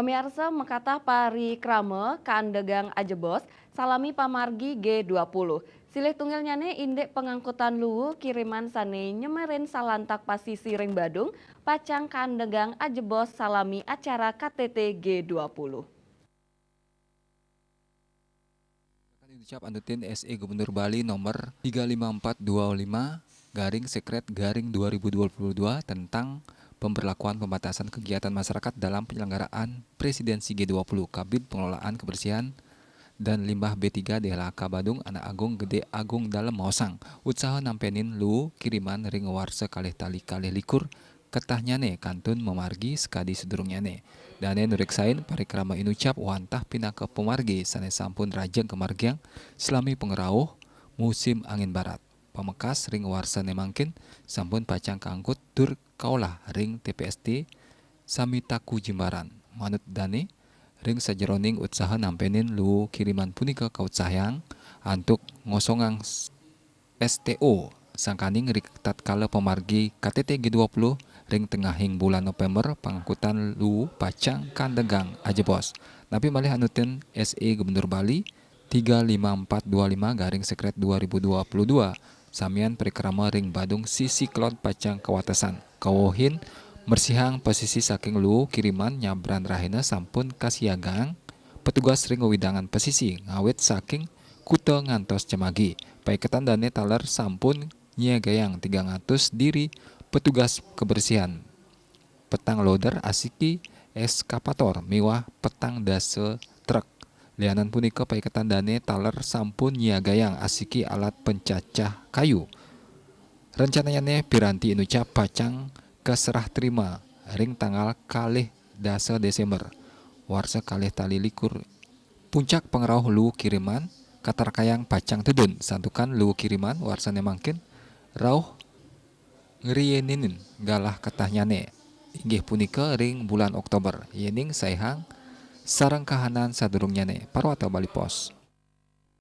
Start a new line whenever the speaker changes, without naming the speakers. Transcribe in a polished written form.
Pemirsa mekatah pari krame kaandegang ajebos salami pamargi G20. Silih tunggilnyane indek pengangkutan luwu kiriman sane nyemerin salantak pasisi ring Badung pacang kaandegang ajebos salami acara KTT G20.
Diucap Andutin SE Gubernur Bali nomor 35425 garing sekret garing 2022 tentang pemberlakuan pembatasan kegiatan masyarakat dalam penyelenggaraan Presidensi G20 Kabid Pengelolaan Kebersihan dan Limbah B3 DLHK Badung Anak Agung Gede Agung Dalem Mausang usaha nampenin lu kiriman ring warsa kalih tali kalih likur ketahnyane kantun memargi sekadi sedurungnyane dane nureksain parikrama inucap wantah pinaka pemargi sanes sampun rajeng kemargiang selami pengerauh musim angin barat pamekas ring warsa nemangkin sampun pacang kaangkut tur kaulah ring TPST sami taku Jimbaran manut dane ring sajeroning usaha nampenin lu kiriman punika kautsahang antuk ngosongang STO sangkaning rik tatkala pemargi KTT G20 ring tengahing bulan November pangangkutan lu pacang kandegang ajebos. Napi malih anutin SE Gubernur Bali 35425 garing sekret 2022 samian perikrama ring Badung sisi klot pacang kawatesan. Kawohin mersihang posisi saking lu kiriman nyabran rahina sampun kasiagang petugas ring widangan pesisi ngawit saking kuto ngantos cemagi. Paiketan dane taler sampun nyiagayang 300 diri petugas kebersihan. Petang loader asiki eskapator miwah petang dase truk. Lianan punika paiketan dane taler sampun nyiagayang asiki alat pencacah kayu. Rencananya piranti inucap pacang keserah terima ring tanggal kalih dasa Desember. Warsa kalih tali likur puncak pengerauh lu kiriman katarkayang pacang tedun santukan lu kiriman warsane mangkin rauh ngeriyeninin galah ketahnyane inggih punika ring bulan Oktober yening saihang sareng kahanan sadurungnyane Parwata Bali Pos.